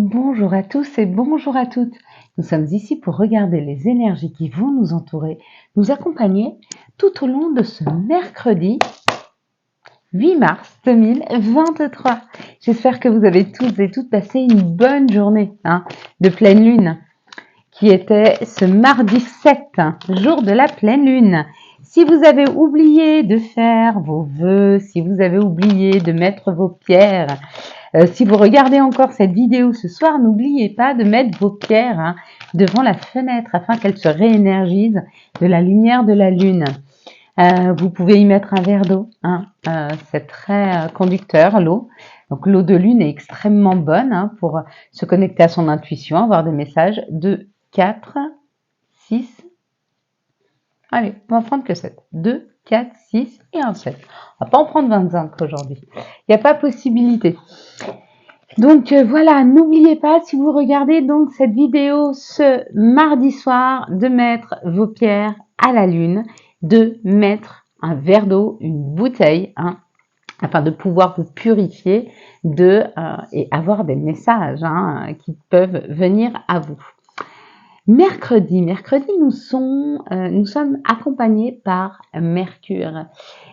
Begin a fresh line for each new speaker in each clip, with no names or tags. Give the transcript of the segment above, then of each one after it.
Bonjour à tous et bonjour à toutes. Nous sommes ici pour regarder les énergies qui vont nous entourer, nous accompagner tout au long de ce mercredi 8 mars 2023. J'espère que vous avez tous et toutes passé une bonne journée de pleine lune qui était ce mardi 7, jour de la pleine lune. Si vous avez oublié de faire vos vœux, si vous avez oublié de mettre vos pierres, si vous regardez encore cette vidéo ce soir, n'oubliez pas de mettre vos pierres devant la fenêtre afin qu'elles se réénergisent de la lumière de la lune. Vous pouvez y mettre un verre d'eau, c'est très conducteur l'eau. Donc l'eau de lune est extrêmement bonne pour se connecter à son intuition, avoir des messages de 4, 6, allez, on va prendre que 7. 2, 4, 6 et un 7. On va pas en prendre 25 aujourd'hui. Il n'y a pas possibilité. Donc voilà, n'oubliez pas, si vous regardez donc cette vidéo ce mardi soir, de mettre vos pierres à la lune, de mettre un verre d'eau, une bouteille, afin de pouvoir vous purifier et avoir des messages qui peuvent venir à vous. Mercredi, nous sommes accompagnés par Mercure.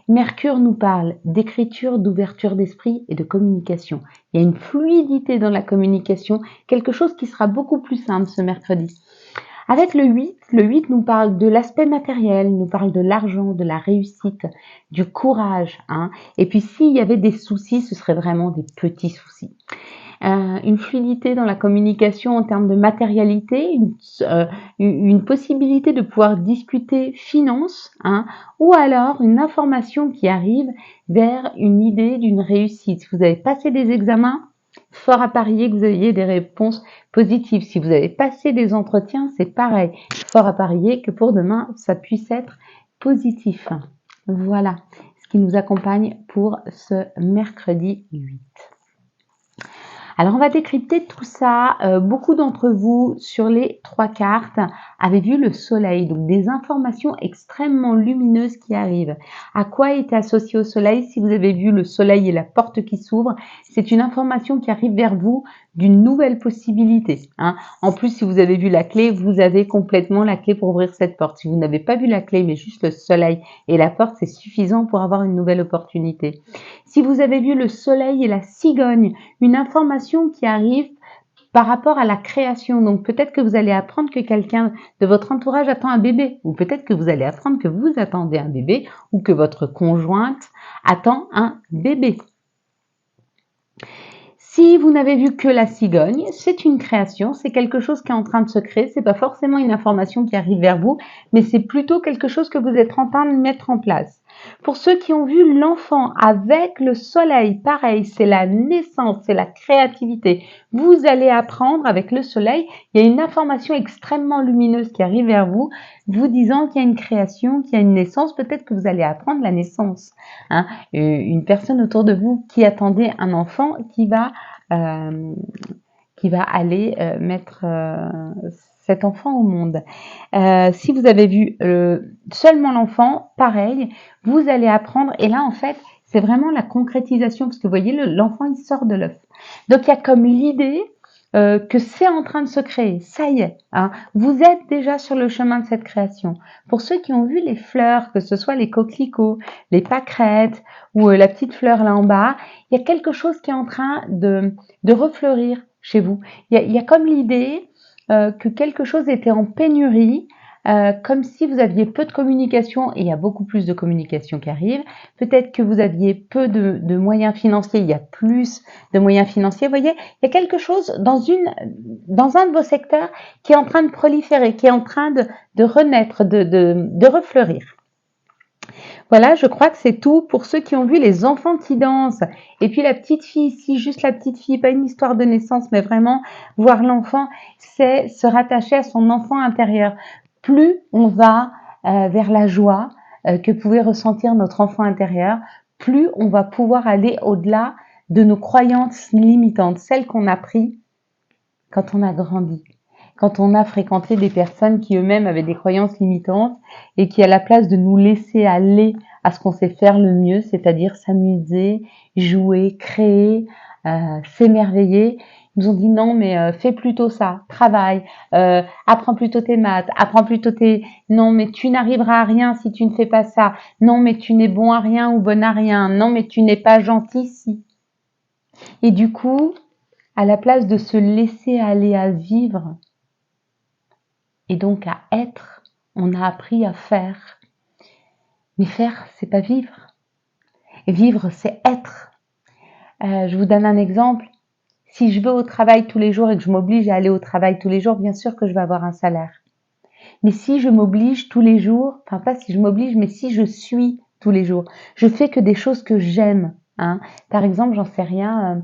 Mercure nous parle d'écriture, d'ouverture d'esprit et de communication. Il y a une fluidité dans la communication, quelque chose qui sera beaucoup plus simple ce mercredi. Avec le 8 nous parle de l'aspect matériel, nous parle de l'argent, de la réussite, du courage. Et puis s'il y avait des soucis, ce seraient vraiment des petits soucis. Une fluidité dans la communication en termes de matérialité, une possibilité de pouvoir discuter finance, ou alors une information qui arrive vers une idée d'une réussite. Si vous avez passé des examens, fort à parier que vous ayez des réponses positives. Si vous avez passé des entretiens, c'est pareil. Fort à parier que pour demain, ça puisse être positif. Voilà ce qui nous accompagne pour ce mercredi 8. Alors, on va décrypter tout ça. Beaucoup d'entre vous, sur les 3 cartes, avaient vu le soleil, donc des informations extrêmement lumineuses qui arrivent. À quoi est associé au soleil? Si vous avez vu le soleil et la porte qui s'ouvre, c'est une information qui arrive vers vous d'une nouvelle possibilité. En plus, si vous avez vu la clé, vous avez complètement la clé pour ouvrir cette porte. Si vous n'avez pas vu la clé, mais juste le soleil et la porte, c'est suffisant pour avoir une nouvelle opportunité. Si vous avez vu le soleil et la cigogne, une information qui arrive par rapport à la création. Donc peut-être que vous allez apprendre que quelqu'un de votre entourage attend un bébé, ou peut-être que vous allez apprendre que vous attendez un bébé, ou que votre conjointe attend un bébé. Si vous n'avez vu que la cigogne, c'est une création, c'est quelque chose qui est en train de se créer, c'est pas forcément une information qui arrive vers vous, mais c'est plutôt quelque chose que vous êtes en train de mettre en place. Pour ceux qui ont vu l'enfant avec le soleil, pareil, c'est la naissance, c'est la créativité. Vous allez apprendre avec le soleil, il y a une information extrêmement lumineuse qui arrive vers vous, vous disant qu'il y a une création, qu'il y a une naissance, peut-être que vous allez apprendre la naissance. Une personne autour de vous qui attendait un enfant qui va aller mettre cet enfant au monde. Si vous avez vu seulement l'enfant, pareil, vous allez apprendre. Et là, en fait, c'est vraiment la concrétisation, parce que vous voyez, l'enfant, il sort de l'œuf. Donc, il y a comme l'idée que c'est en train de se créer. Ça y est, vous êtes déjà sur le chemin de cette création. Pour ceux qui ont vu les fleurs, que ce soit les coquelicots, les pâquerettes ou la petite fleur là en bas, il y a quelque chose qui est en train de refleurir chez vous. Il y a comme l'idée que quelque chose était en pénurie, comme si vous aviez peu de communication, et il y a beaucoup plus de communication qui arrive. Peut-être que vous aviez peu de moyens financiers, il y a plus de moyens financiers. Vous voyez, il y a quelque chose dans un de vos secteurs qui est en train de proliférer, qui est en train de renaître, de refleurir. Voilà, je crois que c'est tout pour ceux qui ont vu les enfants qui dansent. Et puis la petite fille ici, juste la petite fille, pas une histoire de naissance, mais vraiment voir l'enfant, c'est se rattacher à son enfant intérieur. Plus on va vers la joie que pouvait ressentir notre enfant intérieur, plus on va pouvoir aller au-delà de nos croyances limitantes, celles qu'on a prises quand on a grandi. Quand on a fréquenté des personnes qui eux-mêmes avaient des croyances limitantes et qui, à la place de nous laisser aller à ce qu'on sait faire le mieux, c'est-à-dire s'amuser, jouer, créer, s'émerveiller, Ils nous ont dit non, mais fais plutôt ça, travaille, apprends plutôt tes maths, apprends plutôt tes... Non, mais tu n'arriveras à rien si tu ne fais pas ça. Non, mais tu n'es bon à rien ou bonne à rien. Non, mais tu n'es pas gentil si. Et du coup, à la place de se laisser aller à vivre, et donc à être, on a appris à faire. Mais faire, c'est pas vivre. Et vivre, c'est être. Je vous donne un exemple. Si je vais au travail tous les jours et que je m'oblige à aller au travail tous les jours, bien sûr que je vais avoir un salaire. Mais si je m'oblige tous les jours, enfin pas si je m'oblige, mais si je suis tous les jours, je fais que des choses que j'aime. Hein. Par exemple, j'en sais rien,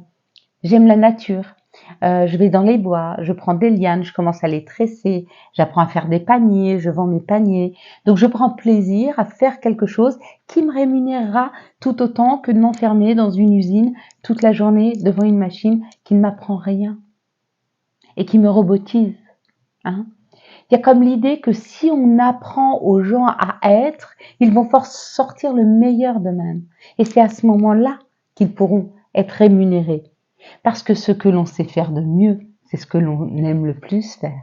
j'aime la nature. Je vais dans les bois, je prends des lianes, je commence à les tresser, j'apprends à faire des paniers, je vends mes paniers. Donc je prends plaisir à faire quelque chose qui me rémunérera tout autant que de m'enfermer dans une usine toute la journée devant une machine qui ne m'apprend rien et qui me robotise. Hein. Il y a comme l'idée que si on apprend aux gens à être, ils vont sortir le meilleur d'eux-mêmes. Et c'est à ce moment-là qu'ils pourront être rémunérés. Parce que ce que l'on sait faire de mieux, c'est ce que l'on aime le plus faire.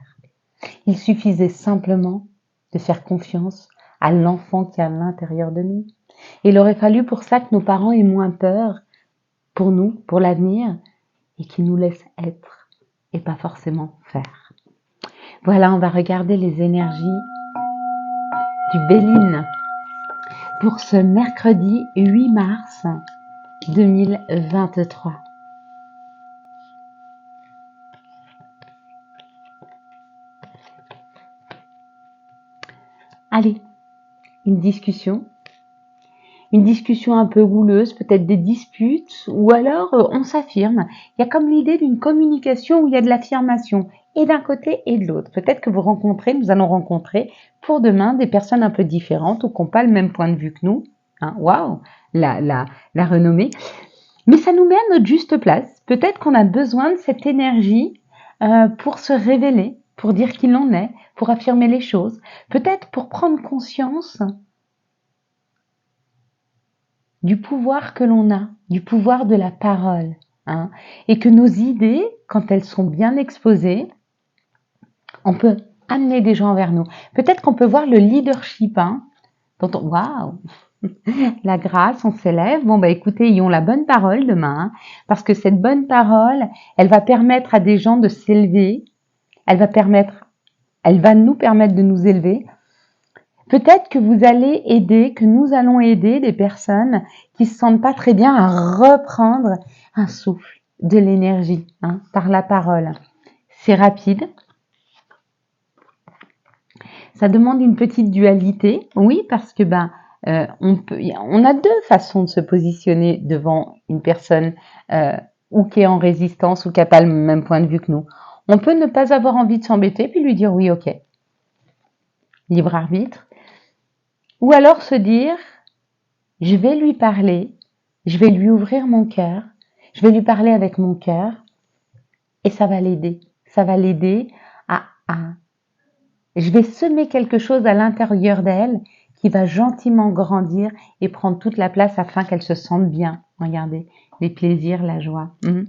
Il suffisait simplement de faire confiance à l'enfant qui est à l'intérieur de nous. Et il aurait fallu pour ça que nos parents aient moins peur pour nous, pour l'avenir, et qu'ils nous laissent être et pas forcément faire. Voilà, on va regarder les énergies du Béline pour ce mercredi 8 mars 2023. Allez, une discussion un peu houleuse, peut-être des disputes, ou alors on s'affirme. Il y a comme l'idée d'une communication où il y a de l'affirmation, et d'un côté et de l'autre. Peut-être que nous allons rencontrer pour demain des personnes un peu différentes ou qui n'ont pas le même point de vue que nous. Hein, waouh, la renommée. Mais ça nous met à notre juste place. Peut-être qu'on a besoin de cette énergie pour se révéler, pour dire qui l'on est, pour affirmer les choses. Peut-être pour prendre conscience du pouvoir que l'on a, du pouvoir de la parole. Hein, et que nos idées, quand elles sont bien exposées, on peut amener des gens vers nous. Peut-être qu'on peut voir le leadership, hein, dont on... Waouh, la grâce, on s'élève. Bon, bah écoutez, ayons la bonne parole demain, hein, parce que cette bonne parole, elle va permettre à des gens de s'élever, elle va nous permettre de nous élever. Peut-être que vous allez aider, que nous allons aider des personnes qui se sentent pas très bien à reprendre un souffle, de l'énergie, hein, par la parole. C'est rapide. Ça demande une petite dualité, oui, parce que on a deux façons de se positionner devant une personne ou qui est en résistance ou qui n'a pas le même point de vue que nous. On peut ne pas avoir envie de s'embêter puis lui dire oui, ok, libre arbitre. Ou alors se dire, je vais lui parler, je vais lui ouvrir mon cœur, je vais lui parler avec mon cœur et ça va l'aider. Ça va l'aider à je vais semer quelque chose à l'intérieur d'elle qui va gentiment grandir et prendre toute la place afin qu'elle se sente bien. Regardez, les plaisirs, la joie. Il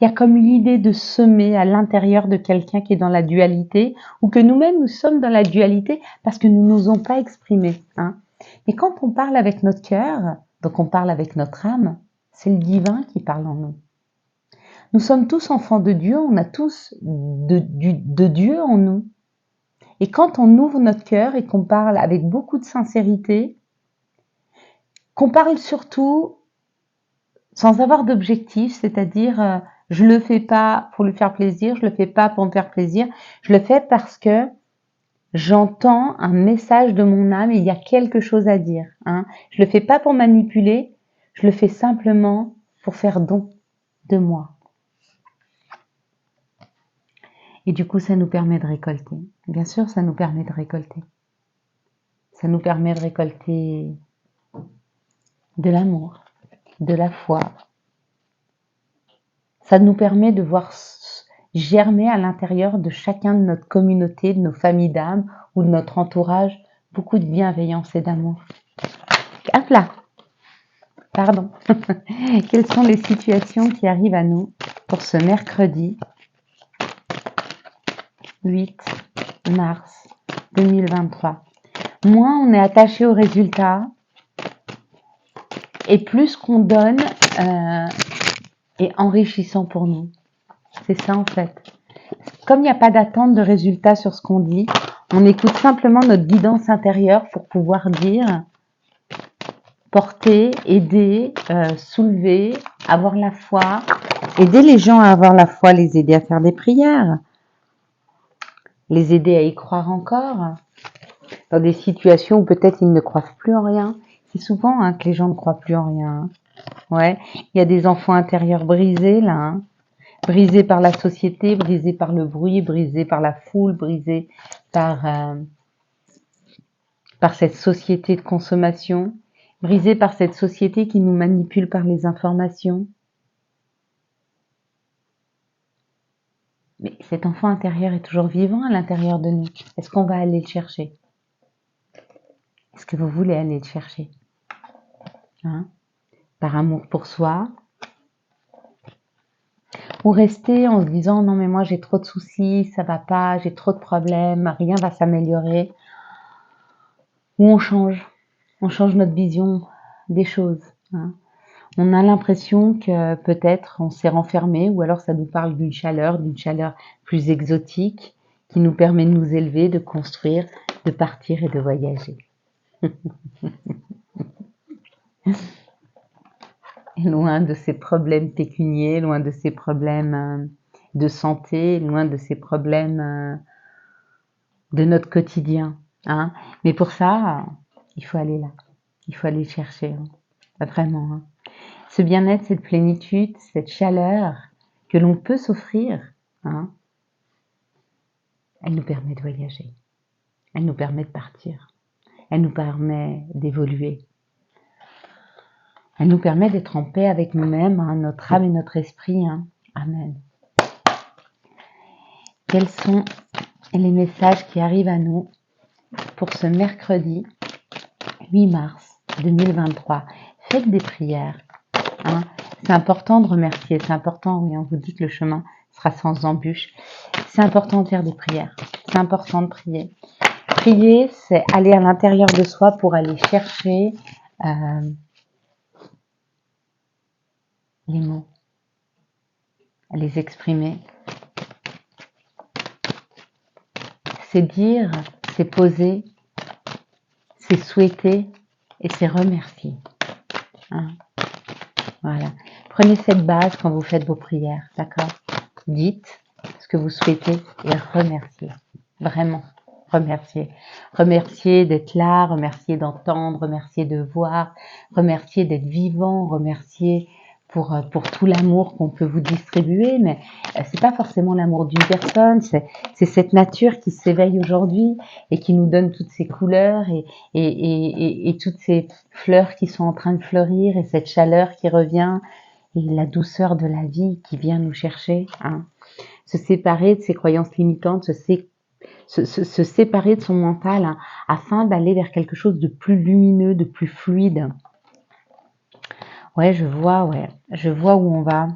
y a comme l'idée de semer à l'intérieur de quelqu'un qui est dans la dualité ou que nous-mêmes nous sommes dans la dualité parce que nous n'osons pas exprimer. Hein. Et quand on parle avec notre cœur, donc on parle avec notre âme, c'est le divin qui parle en nous. Nous sommes tous enfants de Dieu, on a tous de Dieu en nous. Et quand on ouvre notre cœur et qu'on parle avec beaucoup de sincérité, qu'on parle surtout sans avoir d'objectif, c'est-à-dire je le fais pas pour lui faire plaisir, je le fais pas pour me faire plaisir, je le fais parce que j'entends un message de mon âme et il y a quelque chose à dire. Hein. Je le fais pas pour manipuler, je le fais simplement pour faire don de moi. Et du coup, ça nous permet de récolter. Bien sûr, ça nous permet de récolter. Ça nous permet de récolter de l'amour, de la foi. Ça nous permet de voir germer à l'intérieur de chacun de notre communauté, de nos familles d'âme ou de notre entourage, beaucoup de bienveillance et d'amour. Hop là. Pardon. Quelles sont les situations qui arrivent à nous pour ce mercredi 8 mars 2023. Moins on est attaché au résultat et plus qu'on donne est enrichissant pour nous. C'est ça en fait. Comme il n'y a pas d'attente de résultat sur ce qu'on dit, on écoute simplement notre guidance intérieure pour pouvoir dire, porter, aider, soulever, avoir la foi, aider les gens à avoir la foi, les aider à faire des prières, les aider à y croire encore, dans des situations où peut-être ils ne croient plus en rien. C'est souvent que les gens ne croient plus en rien. Ouais, il y a des enfants intérieurs brisés là, brisés par la société, brisés par le bruit, brisés par la foule, brisés par cette société de consommation, brisés par cette société qui nous manipule par les informations. Mais cet enfant intérieur est toujours vivant à l'intérieur de nous. Est-ce qu'on va aller le chercher? Est-ce que vous voulez aller le chercher? Par amour pour soi? Ou rester en se disant non mais moi j'ai trop de soucis, ça va pas, j'ai trop de problèmes, rien va s'améliorer. Ou on change notre vision des choses. On a l'impression que peut-être on s'est renfermé, ou alors ça nous parle d'une chaleur plus exotique qui nous permet de nous élever, de construire, de partir et de voyager. Et loin de ces problèmes pécuniers, loin de ces problèmes de santé, loin de ces problèmes de notre quotidien. Mais pour ça, il faut aller là, il faut aller chercher, vraiment. Ce bien-être, cette plénitude, cette chaleur que l'on peut s'offrir, elle nous permet de voyager, elle nous permet de partir, elle nous permet d'évoluer, elle nous permet d'être en paix avec nous-mêmes, notre âme et notre esprit. Amen. Quels sont les messages qui arrivent à nous pour ce mercredi 8 mars 2023? Faites des prières. C'est important de remercier, c'est important, oui, on vous dit que le chemin sera sans embûche. C'est important de faire des prières, c'est important de prier. Prier, c'est aller à l'intérieur de soi pour aller chercher les mots, les exprimer. C'est dire, c'est poser, c'est souhaiter et c'est remercier. Voilà. Prenez cette base quand vous faites vos prières, d'accord? Dites ce que vous souhaitez et remerciez. Vraiment, remercier. Remercier d'être là, remercier d'entendre, remercier de voir, remercier d'être vivant, remercier pour tout l'amour qu'on peut vous distribuer, mais c'est pas forcément l'amour d'une personne, c'est cette nature qui s'éveille aujourd'hui et qui nous donne toutes ces couleurs et toutes ces fleurs qui sont en train de fleurir et cette chaleur qui revient et la douceur de la vie qui vient nous chercher. Se séparer de ses croyances limitantes, se séparer de son mental afin d'aller vers quelque chose de plus lumineux, de plus fluide. Ouais, je vois où on va.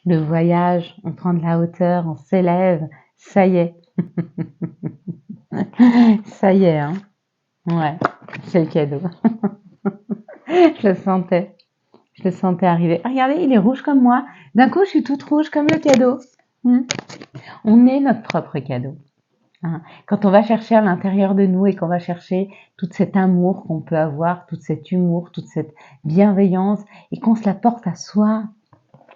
Le voyage, on prend de la hauteur, on s'élève, ça y est. Ça y est, Ouais, c'est le cadeau. Je le sentais arriver. Regardez, il est rouge comme moi. D'un coup, je suis toute rouge comme le cadeau. On est notre propre cadeau. Quand on va chercher à l'intérieur de nous et qu'on va chercher tout cet amour qu'on peut avoir, tout cet humour, toute cette bienveillance et qu'on se la porte à soi,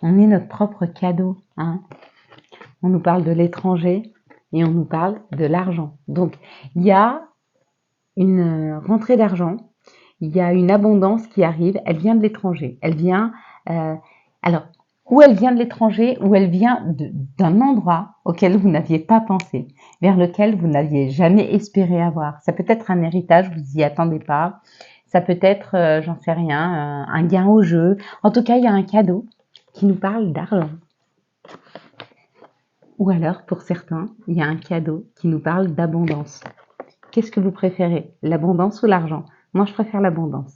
on est notre propre cadeau. On nous parle de l'étranger et on nous parle de l'argent. Donc, il y a une rentrée d'argent, il y a une abondance qui arrive, elle vient de l'étranger. Elle vient, où elle vient de l'étranger, où elle vient d'un endroit auquel vous n'aviez pas pensé, vers lequel vous n'aviez jamais espéré avoir. Ça peut être un héritage, vous n'y attendez pas. Ça peut être, j'en sais rien, un gain au jeu. En tout cas, il y a un cadeau qui nous parle d'argent. Ou alors, pour certains, il y a un cadeau qui nous parle d'abondance. Qu'est-ce que vous préférez, l'abondance ou l'argent? Moi, je préfère l'abondance.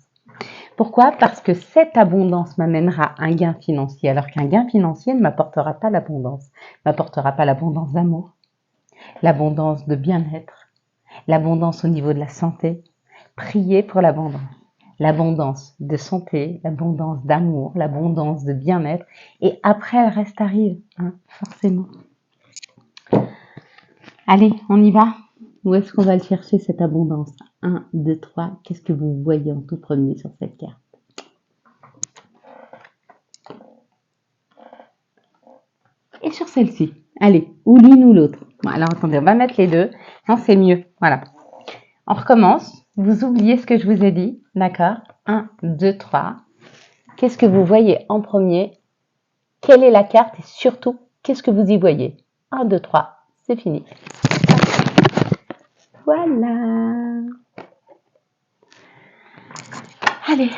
Pourquoi? Parce que cette abondance m'amènera un gain financier, alors qu'un gain financier ne m'apportera pas l'abondance. Ne m'apportera pas l'abondance d'amour, l'abondance de bien-être, l'abondance au niveau de la santé. Priez pour l'abondance de santé, l'abondance d'amour, l'abondance de bien-être. Et après, le reste arrive, hein, forcément. Allez, on y va. Où est-ce qu'on va le chercher, cette abondance? 1, 2, 3. Qu'est-ce que vous voyez en tout premier sur cette carte? Et sur celle-ci. Allez, ou l'une ou l'autre. Bon, alors, attendez, on va mettre les deux. Non, c'est mieux. Voilà. On recommence. Vous oubliez ce que je vous ai dit. D'accord? 1, 2, 3. Qu'est-ce que vous voyez en premier? Quelle est la carte? Et surtout, qu'est-ce que vous y voyez? 1, 2, 3. C'est fini. Voilà. Allez.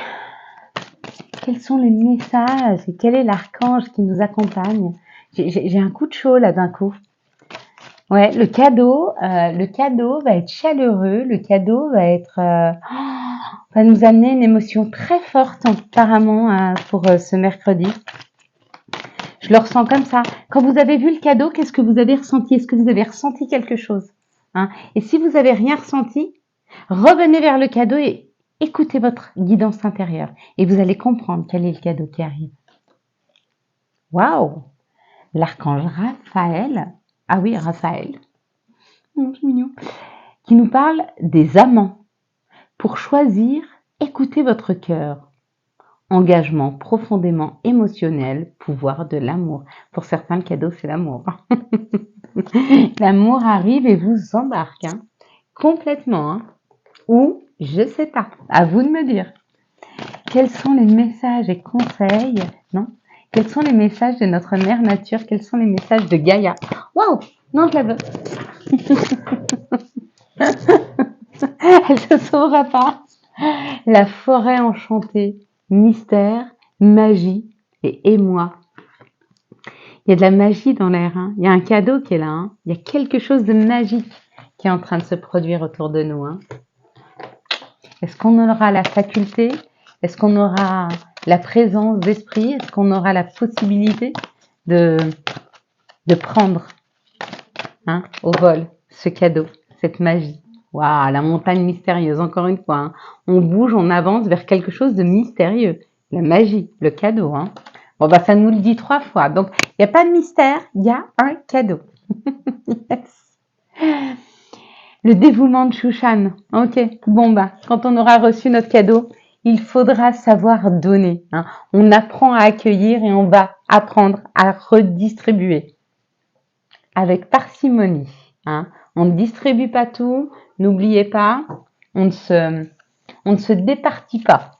Quels sont les messages et quel est l'archange qui nous accompagne? J'ai un coup de chaud là d'un coup. Ouais, le cadeau va être chaleureux, le cadeau va nous amener une émotion très forte apparemment pour ce mercredi. Je le ressens comme ça. Quand vous avez vu le cadeau, qu'est-ce que vous avez ressenti? Est-ce que vous avez ressenti quelque chose, hein? Et si vous avez rien ressenti, revenez vers le cadeau et écoutez votre guidance intérieure et vous allez comprendre quel est le cadeau qui arrive. Waouh! L'archange Raphaël, ah oui, Raphaël, c'est mignon, qui nous parle des amants. Pour choisir, écoutez votre cœur. Engagement profondément émotionnel, pouvoir de l'amour. Pour certains, le cadeau, c'est l'amour. L'amour arrive et vous embarque, hein, complètement. Hein. Ou, je sais pas, à vous de me dire. Quels sont les messages et conseils, non? Quels sont les messages de notre mère nature? Quels sont les messages de Gaïa? Waouh! Non, je la veux. Elle ne se sauvera pas. La forêt enchantée, mystère, magie et émoi. Il y a de la magie dans l'air, hein. Il y a un cadeau qui est là, hein. Il y a quelque chose de magique qui est en train de se produire autour de nous, hein. Est-ce qu'on aura la faculté? Est-ce qu'on aura la présence d'esprit? Est-ce qu'on aura la possibilité de prendre, hein, au vol ce cadeau, cette magie? Waouh, la montagne mystérieuse, encore une fois, hein. On bouge, on avance vers quelque chose de mystérieux. La magie, le cadeau, hein. Bon, bah, ça nous le dit 3 fois. Donc, il n'y a pas de mystère, il y a un cadeau. Yes. Le dévouement de Shushan. Ok, bon, bah, quand on aura reçu notre cadeau, il faudra savoir donner, hein. On apprend à accueillir et on va apprendre à redistribuer avec parcimonie, hein. On ne distribue pas tout. N'oubliez pas, on ne se départit pas.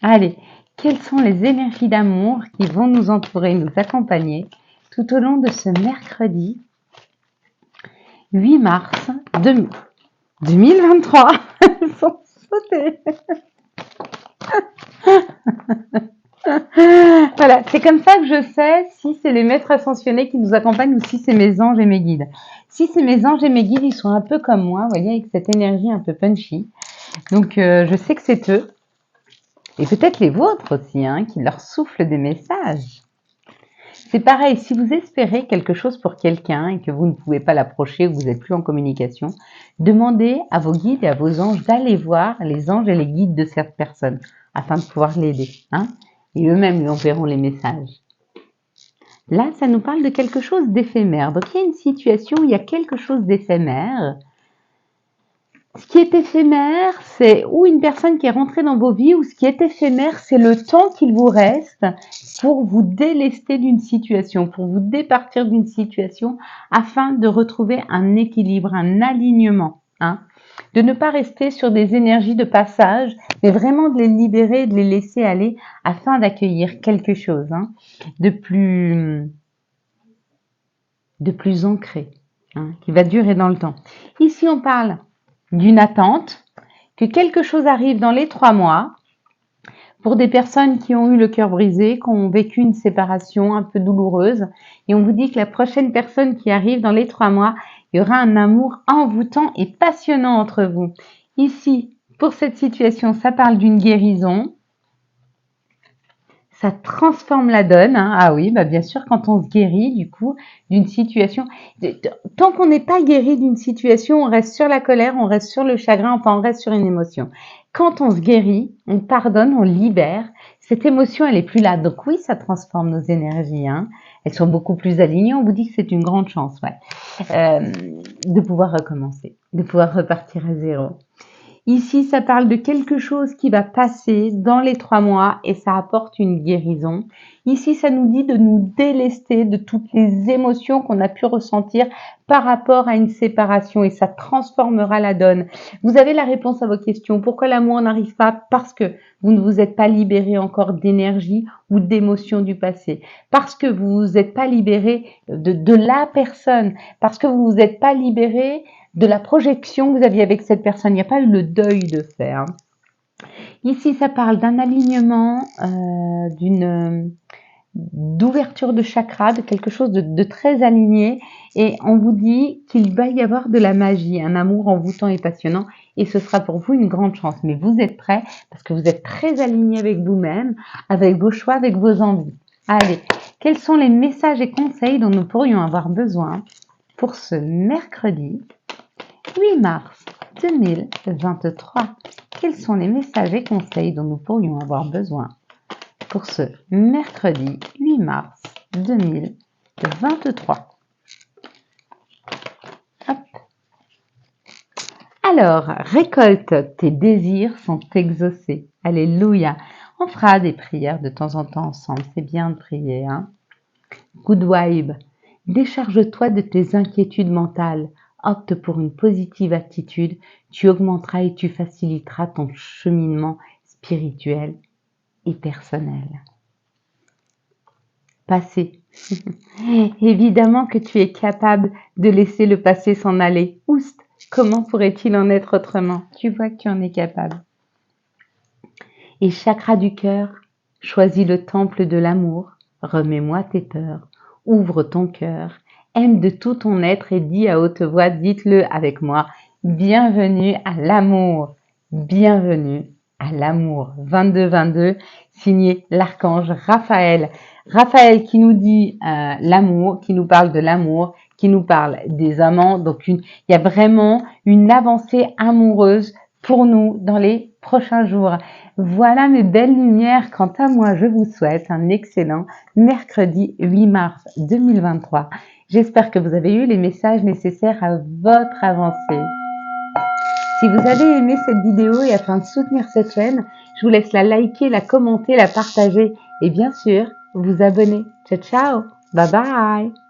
Allez, quelles sont les énergies d'amour qui vont nous entourer, nous accompagner tout au long de ce mercredi 8 mars 2023. Elles sont sautées. Voilà, c'est comme ça que je sais si c'est les maîtres ascensionnés qui nous accompagnent ou si c'est mes anges et mes guides. Si c'est mes anges et mes guides, ils sont un peu comme moi, vous voyez, avec cette énergie un peu punchy. Donc, je sais que c'est eux. Et peut-être les vôtres aussi, hein, qui leur soufflent des messages. C'est pareil, si vous espérez quelque chose pour quelqu'un et que vous ne pouvez pas l'approcher, vous n'êtes plus en communication, demandez à vos guides et à vos anges d'aller voir les anges et les guides de cette personne afin de pouvoir l'aider, hein. Et eux-mêmes lui enverront les messages. Là, ça nous parle de quelque chose d'éphémère. Donc, il y a une situation où il y a quelque chose d'éphémère. Ce qui est éphémère, c'est ou une personne qui est rentrée dans vos vies, ou ce qui est éphémère, c'est le temps qu'il vous reste pour vous délester d'une situation, pour vous départir d'une situation, afin de retrouver un équilibre, un alignement, hein. De ne pas rester sur des énergies de passage, mais vraiment de les libérer, de les laisser aller, afin d'accueillir quelque chose, hein, de plus ancré, hein, qui va durer dans le temps. Ici, on parle d'une attente, que quelque chose arrive dans les 3 mois, pour des personnes qui ont eu le cœur brisé, qui ont vécu une séparation un peu douloureuse, et on vous dit que la prochaine personne qui arrive dans les 3 mois, il y aura un amour envoûtant et passionnant entre vous. Ici, pour cette situation, ça parle d'une guérison, ça transforme la donne, hein. Ah oui, bah bien sûr, quand on se guérit du coup d'une situation, tant qu'on n'est pas guéri d'une situation, on reste sur la colère, on reste sur le chagrin, enfin on reste sur une émotion. Quand on se guérit, on pardonne, on libère, cette émotion elle est plus là. Donc oui, ça transforme nos énergies, hein. Elles sont beaucoup plus alignées. On vous dit que c'est une grande chance, ouais, de pouvoir recommencer, de pouvoir repartir à zéro. Ici, ça parle de quelque chose qui va passer dans les 3 mois et ça apporte une guérison. Ici, ça nous dit de nous délester de toutes les émotions qu'on a pu ressentir par rapport à une séparation et ça transformera la donne. Vous avez la réponse à vos questions. Pourquoi l'amour n'arrive pas? Parce que vous ne vous êtes pas libéré encore d'énergie ou d'émotions du passé. Parce que vous ne vous êtes pas libéré de la personne. Parce que vous ne vous êtes pas libéré de la projection que vous aviez avec cette personne. Il n'y a pas eu le deuil de faire. Ici, ça parle d'un alignement, d'ouverture de chakra, de quelque chose de très aligné. Et on vous dit qu'il va y avoir de la magie, un amour envoûtant et passionnant. Et ce sera pour vous une grande chance. Mais vous êtes prêts parce que vous êtes très aligné avec vous-même, avec vos choix, avec vos envies. Allez, quels sont les messages et conseils dont nous pourrions avoir besoin pour ce mercredi 8 mars 2023. Quels sont les messages et conseils dont nous pourrions avoir besoin pour ce mercredi 8 mars 2023? Hop. Alors, récolte, tes désirs sont exaucés. Alléluia. On fera des prières de temps en temps ensemble. C'est bien de prier, hein. Good vibe. Décharge-toi de tes inquiétudes mentales. Opte pour une positive attitude. Tu augmenteras et tu faciliteras ton cheminement spirituel et personnel. Passé. Évidemment que tu es capable de laisser le passé s'en aller. Oust, comment pourrait-il en être autrement? Tu vois que tu en es capable. Et chakra du cœur, choisis le temple de l'amour. Remets-moi tes peurs. Ouvre ton cœur. Aime de tout ton être et dis à haute voix, dites-le avec moi, bienvenue à l'amour. Bienvenue à l'amour. 22-22, signé l'archange Raphaël. Raphaël qui nous dit l'amour, qui nous parle de l'amour, qui nous parle des amants. Donc il y a vraiment une avancée amoureuse pour nous dans les prochains jours. Voilà mes belles lumières. Quant à moi, je vous souhaite un excellent mercredi 8 mars 2023. J'espère que vous avez eu les messages nécessaires à votre avancée. Si vous avez aimé cette vidéo et afin de soutenir cette chaîne, je vous laisse la liker, la commenter, la partager et bien sûr, vous abonner. Ciao, ciao. Bye bye.